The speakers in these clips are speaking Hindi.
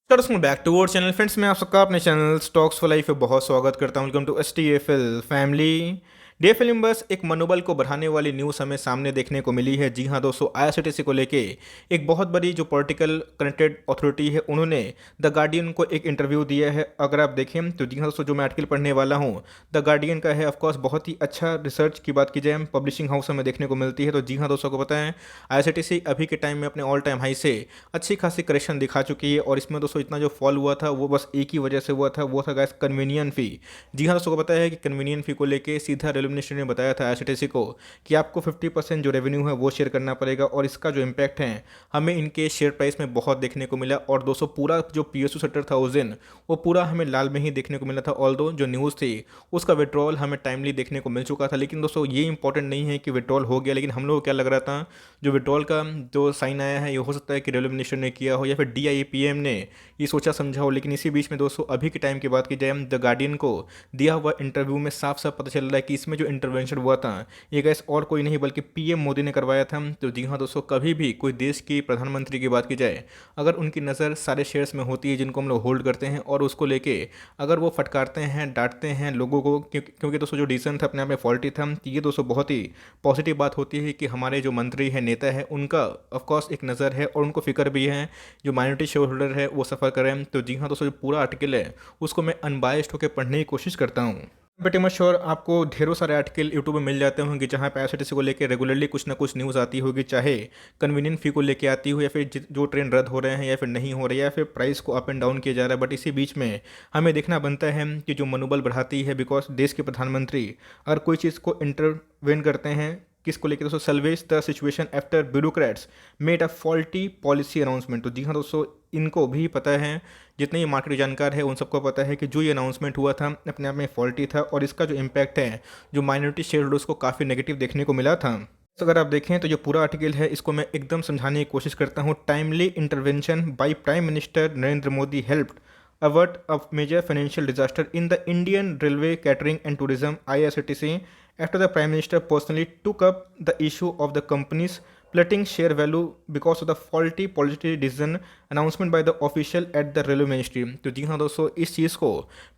Welcome back to our channel friends. मैं आप सबका अपने चैनल स्टॉक्स फॉर लाइफ पे बहुत स्वागत करता हूं। Welcome to STFL family. DFL members, एक मनोबल को बढ़ाने वाली न्यूज़ हमें सामने देखने को मिली है। जी हां दोस्तों, IRCTC को लेके एक बहुत बड़ी जो पॉलिटिकल कनेक्टेड अथॉरिटी है उन्होंने द गार्डियन को एक इंटरव्यू दिया है। अगर आप देखें तो जी हां दोस्तों, जो मैं आर्टिकल पढ़ने वाला हूँ द गार्डियन का है। ऑफकोर्स बहुत ही अच्छा रिसर्च की बात की जाए पब्लिशिंग हाउस हमें देखने को मिलती है। तो जी हाँ दोस्तों, को पता है IRCTC अभी के टाइम में अपने ऑल टाइम हाई से अच्छी खासी करेक्शन दिखा चुकी है। और इसमें दोस्तों इतना जो फॉल हुआ था वो बस एक ही वजह से हुआ था, वो था गैस कन्वीनियन फ़ी। जी हाँ दोस्तों, को पता है कि कन्वीनियन फ़ी को लेके सीधा रेलवे मिनिस्ट्री ने बताया था IRCTC को कि आपको 50% जो रेवेन्यू है वो शेयर करना पड़ेगा। और इसका जो इम्पैक्ट है हमें इनके शेयर प्राइस में बहुत देखने को मिला। और दोस्तों पूरा जो PSU सेक्टर था उस दिन वो पूरा हमें लाल में ही देखने को मिला था। ऑल्दो जो न्यूज़ थी उसका विड्रॉल हमें टाइमली देखने को मिल चुका था। लेकिन दोस्तों ये इंपॉर्टेंट नहीं है कि विड्रॉल हो गया, लेकिन हम लोग को क्या लग रहा था जो विड्रॉल का जो साइन आया है ये हो सकता है कि रेलवे मिनिस्टर ने किया हो या फिर DIPM ने ये सोचा समझा हो। लेकिन इसी बीच में दोस्तों अभी के टाइम की बात की जाए द गार्डियन को दिया हुआ इंटरव्यू में साफ साफ पता चल रहा है कि इसमें जो इंटरवेंशन हुआ था ये गैस और कोई नहीं बल्कि PM मोदी ने करवाया था। तो जी हाँ दोस्तों, कभी भी कोई देश की प्रधानमंत्री की बात की जाए अगर उनकी नज़र सारे शेयर्स में होती है जिनको हम लोग होल्ड करते हैं और उसको लेके अगर वो फटकारते हैं डांटते हैं लोगों को, क्योंकि दोस्तों जो डिसीजन था अपने आप में फॉल्टी था, तो ये दोस्तों बहुत ही पॉजिटिव बात होती है कि हमारे जो मंत्री है नेता है उनका ऑफकोर्स एक नज़र है और उनको फिक्र भी है जो माइनॉरिटी शेयर होल्डर है वो सफ़र करें। तो जी हाँ दोस्तों, जो पूरा आर्टिकल है उसको मैं अनबायस्ड होकर पढ़ने की कोशिश करता हूँ। बेटे मच श्योर आपको ढेरों सारे आर्टिकल यूट्यूब में मिल जाते होंगे जहाँ पे IRCTC को लेकर रेगुलरली कुछ ना कुछ न्यूज़ आती होगी, चाहे कन्वीनियंट फ़ी को लेके आती हो या फिर जो ट्रेन रद्द हो रहे हैं या फिर नहीं हो रहे या फिर प्राइस को अप एंड डाउन किया जा रहा है। बट इसी बीच में हमें देखना बनता है कि जो मनोबल बढ़ाती है, बिकॉज देश के प्रधानमंत्री अगर कोई चीज़ को इंटरवेन करते हैं किसको लेकर दोस्तों, salvage the situation after bureaucrats made a faulty policy announcement. तो जी हाँ दोस्तों, इनको भी पता है, जितने ये मार्केट जानकार है उन सबको पता है कि जो ये अनाउंसमेंट हुआ था अपने आप में फॉल्टी था और इसका जो इम्पैक्ट है जो माइनॉरिटी शेयर होल्डर्स को काफ़ी नेगेटिव देखने को मिला था। तो अगर आप देखें तो जो पूरा आर्टिकल है इसको मैं एकदम समझाने की कोशिश करता हूँ। Timely intervention by prime minister Narendra Modi helped avert a major financial disaster in the Indian Railway Catering and Tourism IRCTC after the Prime Minister personally took up the issue of the company's plummeting share value because of the faulty policy decision announcement by the official at the railway ministry. तो जी हाँ दोस्तों, इस चीज़ को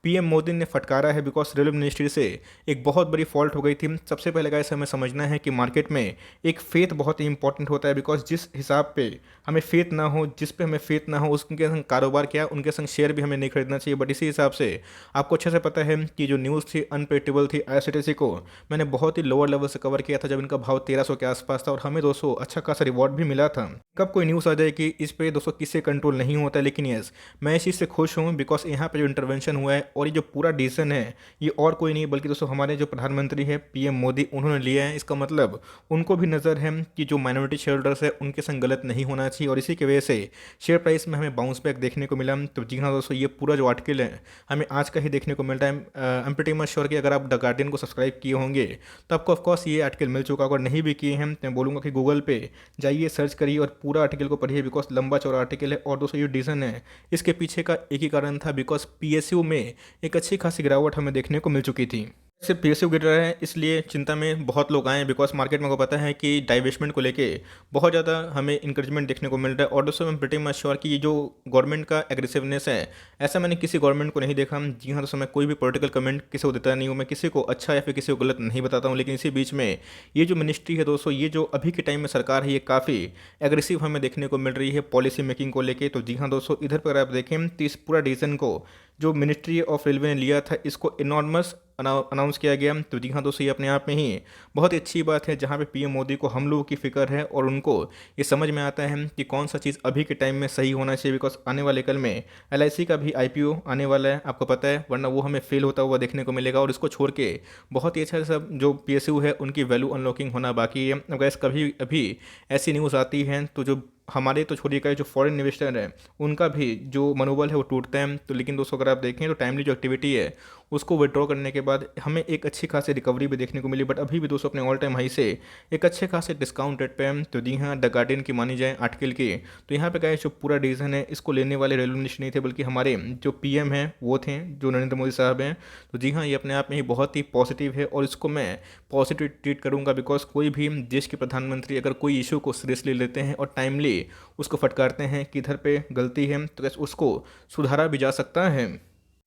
PM मोदी ने फटकारा है बिकॉज रेलवे मिनिस्ट्री से एक बहुत बड़ी फॉल्ट हो गई थी। सबसे पहले गाइस हमें समझना है कि मार्केट में एक फेथ बहुत ही इंपॉर्टेंट होता है, बिकॉज जिस हिसाब पे हमें फेथ ना हो, जिस पे हमें फेथ ना हो उसके संग कारोबार क्या उनके संग शेयर भी हमें नहीं खरीदना चाहिए। बट इसी हिसाब से आपको अच्छे से पता है कि जो न्यूज़ थी अनप्रेडिक्टेबल थी। IRCTC को मैंने बहुत ही लोअर लेवल से कवर किया था जब इनका भाव 1300 के आसपास था और हमें दोस्तों अच्छा खासा रिवॉर्ड भी मिला था। कब कोई न्यूज़ आ जाए कि इस पे दोस्तों किससे कंट्रोल नहीं होता, लेकिन यस मैं इस चीज़ से खुश हूँ बिकॉज यहाँ पे जो इंटरवेंशन हुआ है और ये जो पूरा डिसीजन है ये और कोई नहीं बल्कि दोस्तों हमारे जो प्रधानमंत्री है PM मोदी उन्होंने लिया है। इसका मतलब उनको भी नज़र है कि जो माइनॉरिटी शेयर होल्डर्स है उनके संग गलत नहीं होना चाहिए और इसी की वजह से शेयर प्राइस में हमें बाउंस बैक देखने को मिला। तो जी हाँ दोस्तों, ये पूरा जो आर्टिकल है हमें आज का ही देखने को मिल रहा है। I am pretty much sure कि अगर आप द गार्डियन को सब्सक्राइब किए होंगे तो आपको ऑफकोर्स ये आर्टिकल मिल चुका होगा। अगर नहीं भी किए हैं तो मैं बोलूँगा कि गूगल पे जाइए, सर्च करिए और पूरा आर्टिकल को पढ़िए बिकॉज लंबा चौड़ा आर्टिकल है। और दोस्तों ये डिसीजन है इसके पीछे का एक ही कारण था बिकॉज PSU में एक अच्छी खासी गिरावट हमें देखने को मिल चुकी थी। सिर्फ PSU गिर रहा है इसलिए चिंता में बहुत लोग आए हैं बिकॉज मार्केट में को पता है कि डाइवेस्टमेंट को लेके बहुत ज़्यादा हमें इंकरेजमेंट देखने को मिल रहा है। और दोस्तों मैं प्रीटी मच श्योर कि ये जो गवर्नमेंट का एग्रेसिवनेस है ऐसा मैंने किसी गवर्नमेंट को नहीं देखा। जी हाँ दोस्तों, मैं कोई भी पॉलिटिकल कमेंट किसी को देता नहीं हूँ, मैं किसी को अच्छा या फिर किसी को गलत नहीं बताता हूँ। लेकिन इसी बीच में ये जो मिनिस्ट्री है दोस्तों, ये जो अभी के टाइम में सरकार है ये काफ़ी एग्रेसिव हमें देखने को मिल रही है पॉलिसी मेकिंग को लेके। तो जी हाँ दोस्तों, इधर पर आप देखें तो इस पूरा डिसीजन को जो मिनिस्ट्री ऑफ रेलवे ने लिया था इसको इनॉर्मस अनाउंस किया गया। तो जी हाँ दोस्तों, ये अपने आप में ही बहुत ही अच्छी बात है जहाँ पे PM मोदी को हम लोगों की फ़िक्र है और उनको ये समझ में आता है कि कौन सा चीज़ अभी के टाइम में सही होना चाहिए। बिकॉज आने वाले कल में LIC का भी IPO आने वाला है, आपको पता है, वरना वो हमें फेल होता हुआ देखने को मिलेगा। और इसको छोड़ के बहुत ही अच्छा सब जो PSU है उनकी वैल्यू अनलॉकिंग होना बाकी है। अगर कभी अभी ऐसी न्यूज़ आती है तो जो हमारे तो छोड़िए का जो फॉरेन इन्वेस्टर है उनका भी जो मनोबल है वो टूटता है। तो लेकिन दोस्तों अगर आप देखें तो टाइमली जो एक्टिविटी है उसको विड्रॉ करने के बाद हमें एक अच्छी खासी रिकवरी भी देखने को मिली। बट अभी भी दोस्तों अपने ऑल टाइम हाई से एक अच्छे खासे डिस्काउंट रेट पे है। तो जी हाँ, द गार्डियन की मानी जाए आर्टिकल की तो यहाँ पे क्या है जो पूरा डिसीजन है इसको लेने वाले रेलवे मिनिस्टर नहीं थे बल्कि हमारे जो PM हैं वो थे, जो नरेंद्र मोदी साहब हैं। तो जी हाँ, ये अपने आप में ही बहुत ही पॉजिटिव है और इसको मैं पॉजिटिव ट्रीट करूँगा बिकॉज कोई भी देश के प्रधानमंत्री अगर कोई इशू को सीरियसली लेते हैं और टाइमली उसको फटकारते हैं कि इधर पे गलती है, तो कैसे उसको सुधारा भी जा सकता है।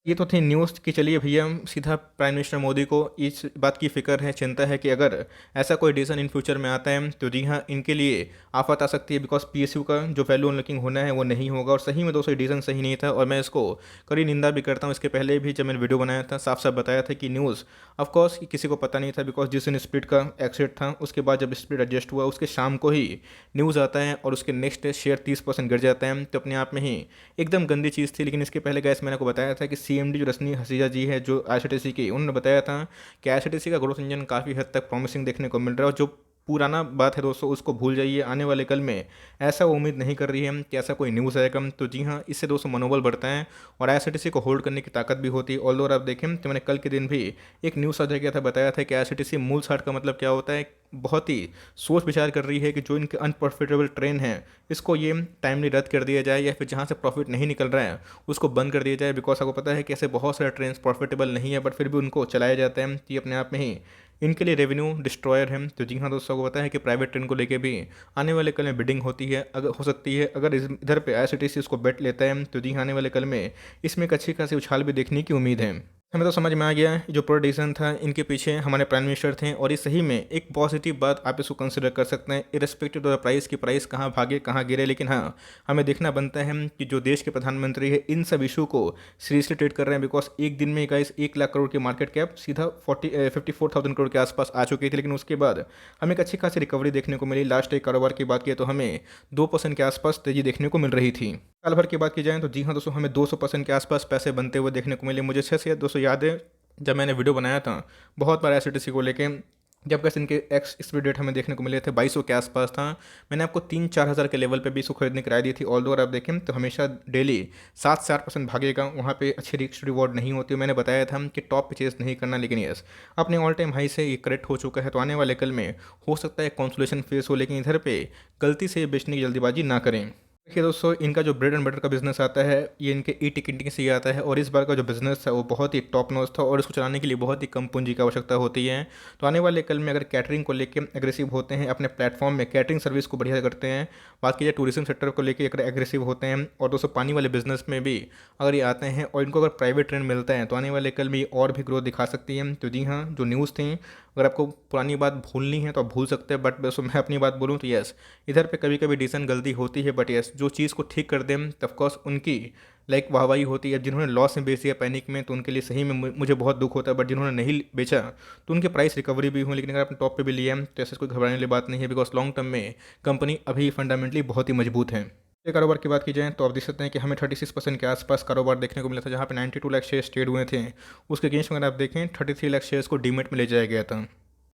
ये तो थी न्यूज़ कि चलिए भैया सीधा प्राइम मिनिस्टर मोदी को इस बात की फ़िक्र है, चिंता है कि अगर ऐसा कोई डिसीजन इन फ्यूचर में आता है तो जी हाँ, इनके लिए आफत आ सकती है, बिकॉज पीएसयू का जो वैल्यू अनलॉकिंग होना है वो नहीं होगा। और सही में दोस्तों डिसीजन सही नहीं था और मैं इसको कड़ी निंदा भी करता हूँ। इसके पहले भी जब मैंने वीडियो बनाया था साफ साफ बताया था कि न्यूज़ ऑफकोर्स किसी को पता नहीं था, बिकॉज जिस दिन स्प्लिट का एक्सिट था उसके बाद जब स्प्लिट एडजस्ट हुआ उसके शाम को ही न्यूज़ आता है और उसके नेक्स्ट डे शेयर 30% गिर जाता है, तो अपने आप में ही एकदम गंदी चीज़ थी। लेकिन इसके पहले गैस मैंने को बताया था कि सीएमडी जो रजनी हसीजा जी है जो आईआरसीटीसी की, उन्होंने बताया था कि आईआरसीटीसी का ग्रोथ इंजन काफ़ी हद तक प्रॉमिसिंग देखने को मिल रहा है। और जो पुराना बात है दोस्तों उसको भूल जाइए, आने वाले कल में ऐसा वो उम्मीद नहीं कर रही है कि ऐसा कोई न्यूज़ आएगा। तो जी हाँ, इससे दोस्तों मनोबल बढ़ता है और आईआरसीटीसी को होल्ड करने की ताकत भी होती है। ऑल्दो आप देखें तो मैंने कल के दिन भी एक न्यूज़ साझा किया था, बताया था कि आईआरसीटीसी मूल साठ का मतलब क्या होता है, बहुत ही सोच विचार कर रही है कि जो इनके अनप्रॉफिटेबल ट्रेन है इसको ये टाइमली रद्द कर दिया जाए या फिर जहाँ से प्रॉफिट नहीं निकल रहा है उसको बंद कर दिया जाए। बिकॉज आपको पता है कि ऐसे बहुत सारे ट्रेन प्रॉफिटेबल नहीं है बट फिर भी उनको चलाया जाता है, ये अपने आप में ही इनके लिए रेवेन्यू डिस्ट्रॉयर है। तो जी हाँ दोस्तों को पता है कि प्राइवेट ट्रेन को लेके भी आने वाले कल में बिडिंग होती है, अगर हो सकती है अगर इधर पे आईआरसीटीसी इसको बेट लेता है तो जी हाँ, आने वाले कल में इसमें एक अच्छी खासी उछाल भी देखने की उम्मीद है। हमें तो समझ में आ गया जो पूरा डिसीजन था इनके पीछे हमारे प्राइम मिनिस्टर थे और ये सही में एक पॉजिटिव बात आप इसको कंसिडर कर सकते हैं, इरेस्पेक्टिव ऑफ द प्राइस की प्राइस कहाँ भागे कहाँ गिरे। लेकिन हाँ, हमें देखना बनता है कि जो देश के प्रधानमंत्री है इन सब इशू को सीरियसली ट्रीट कर रहे हैं। बिकॉज एक दिन में गाइस 1 लाख करोड़ की मार्केट कैप सीधा 54,000 करोड़ के आसपास आ चुकी थी। लेकिन उसके बाद हमें एक अच्छी खासी रिकवरी देखने को मिली। लास्ट एक कारोबार की बात की तो हमें 2% के आसपास तेजी देखने को मिल रही थी। साल भर की बात की जाए तो जी हाँ दोस्तों, हमें 200% के आसपास पैसे बनते हुए देखने को मिले। मुझे अच्छे से दोस्तों याद है जब मैंने वीडियो बनाया था बहुत बार आईआरसीटीसी को लेके, जब कैसे इनके एक्स एक्सपायरी डेट हमें देखने को मिले थे 2200 के आसपास था। मैंने आपको 3-4 हज़ार के लेवल पे भी इसको खरीदने की राय दी थी। ऑल दो आप देखें तो हमेशा डेली 7 से 8% भागेगा, वहाँ पे अच्छी रिस्क रिवॉर्ड नहीं होती। मैंने बताया था कि टॉप पे चेस नहीं करना, लेकिन यस अपने ऑल टाइम हाई से ये करेक्ट हो चुका है। तो आने वाले कल में हो सकता है कॉन्सोलेशन फेस हो, लेकिन इधर पे गलती से बेचने की जल्दीबाजी ना करें। देखिए दोस्तों, इनका जो ब्रेड एंड बटर का बिजनेस आता है ये इनके ई टिकटिंग से ही आता है और इस बार का जो बिजनेस है वो बहुत ही टॉप नॉच था और इसको चलाने के लिए बहुत ही कम पूंजी की आवश्यकता होती है। तो आने वाले कल में अगर कैटरिंग को लेकर एग्रेसिव होते हैं, अपने प्लेटफॉर्म में कैटरिंग सर्विस को बढ़िया करते हैं, बात कीजिए टूरिज्म सेक्टर को लेकर अगर एग्रेसिव होते हैं और दोस्तों पानी वाले बिजनेस में भी अगर ये आते हैं और इनको अगर प्राइवेट ट्रेन मिलता है तो आने वाले कल में ये और भी ग्रोथ दिखा सकती है। तो जी हाँ, जो न्यूज़ थी अगर आपको पुरानी बात भूलनी है तो आप भूल सकते हैं, बट दोस्तों मैं अपनी बात बोलूँ तो यस इधर पे कभी कभी डिसीजन गलती होती है, बट यस जो चीज़ को ठीक कर दें तो ऑफकोर्स उनकी लाइक वाहवाही होती है। जिन्होंने लॉस में बेच दिया पैनिक में तो उनके लिए सही में मुझे बहुत दुख होता है, बट जिन्होंने नहीं बेचा तो उनके प्राइस रिकवरी भी हुई। लेकिन अगर आपने टॉप पे भी लिया तो ऐसा कोई घबराने वाली बात नहीं है, बिकॉज लॉन्ग टर्म में कंपनी अभी फंडामेंटली बहुत ही मजबूत है। ये कारोबार की बात की जाए तो आप देख सकते हैं कि हमें 36% के आसपास कारोबार देखने को मिला था, जहाँ पे 92 लाख शेयर्स ट्रेड हुए थे। उसके अगेंस्ट में अगर आप देखें 33 लाख शेयर्स को डीमेट में ले जाया गया था।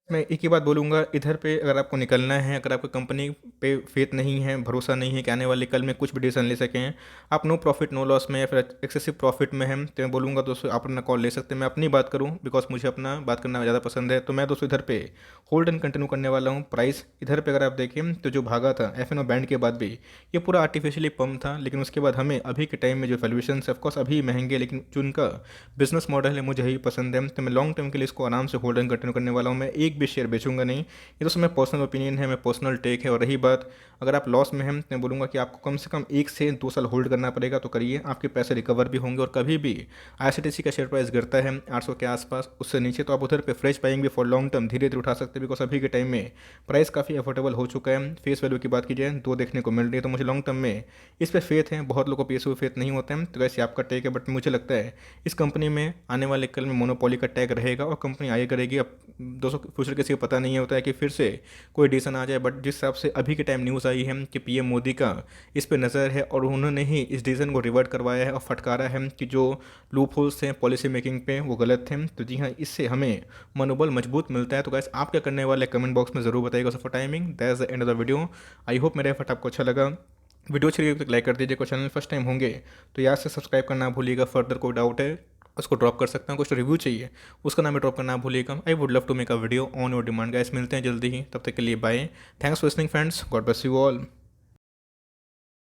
मैं एक ही बात बोलूँगा, इधर पे अगर आपको निकलना है, अगर आपको कंपनी पे फेथ नहीं है, भरोसा नहीं है कि आने वाले कल में कुछ भी डिसीजन ले सकें, आप नो प्रॉफिट नो लॉस में या फिर एक्सेसिव प्रॉफिट में हैं, तो मैं बोलूँगा दोस्तों आप अपना कॉल ले सकते हैं। मैं अपनी बात करूँ बिकॉज मुझे अपना बात करना ज़्यादा पसंद है, तो मैं दोस्तों इधर पे होल्ड एंड कंटिन्यू करने वाला हूँ। प्राइस इधर पे अगर आप देखें तो जो भागा था एफ बैंड के बाद भी ये पूरा आर्टिफिशियली पम्प था, लेकिन उसके बाद हमें अभी के टाइम में जो वैल्यूएशन है ऑफकोर्स अभी महंगे, लेकिन जो उनका बिजनेस मॉडल है मुझे यही पसंद है। तो मैं लॉन्ग टर्म के लिए इसको आराम से होल्ड एंड कंटिन्यू करने वाला हूँ। मैं एक भी शेयर बेचूंगा नहीं, ये दोस्तों मेरा पर्सनल ओपिनियन है, मैं पर्सनल टेक है। और रही बात अगर आप लॉस में हैं तो मैं बोलूँगा कि आपको कम से कम 1 से 2 साल होल्ड करना पड़ेगा, तो करिए, आपके पैसे रिकवर भी होंगे। और कभी भी आईआरसीटीसी का शेयर प्राइस गिरता है 800 के आसपास, उससे नीचे तो आप उधर पे फ्रेश पाएंगे फॉर लॉन्ग टर्म, धीरे धीरे उठा सकते हैं। बिकॉज अभी के टाइम में प्राइस काफ़ी अफोर्डेबल हो चुका है। फेस वैल्यू की बात की जाए 2 देखने को मिल रही है, तो मुझे लॉन्ग टर्म में इस पर फेथ है। बहुत लोगों को पीएसयू फेथ नहीं होता है, तो वैसे आपका टेक है, बट मुझे लगता है इस कंपनी में आने वाले कल में मोनोपोली का टैग रहेगा और कंपनी आगे करेगी। अब दोस्तों फ्यूचर किसी को पता नहीं होता है कि फिर से कोई डिसीजन आ जाए, बट जिस हिसाब से अभी के टाइम न्यूज़ आई है कि पीएम मोदी का इस पे नज़र है और उन्होंने ही इस डिसीजन को रिवर्ट करवाया है और फटकारा है कि जो लूप होल्स थे पॉलिसी मेकिंग पे वो गलत थे। तो जी हाँ, इससे हमें मनोबल मजबूत मिलता है। तो गाइस आप क्या करने वाले कमेंट बॉक्स में ज़रूर बताइएगा। So for timing that is the end of the video. I hope मेरा एफर्ट आपको अच्छा लगा। वीडियो अच्छी लगी तो लाइक कर दीजिएगा, चैनल फर्स्ट टाइम होंगे तो याद से सब्सक्राइब करना भूलिएगा। फर्दर कोई डाउट है उसको ड्रॉप कर सकता हूँ, कुछ रिव्यू चाहिए उसका नाम ड्रॉप करना भूलिएगा। I would love to make a video on your demand. Guys मिलते हैं जल्दी ही, तब तक के लिए bye. Thanks for listening friends, God bless you all.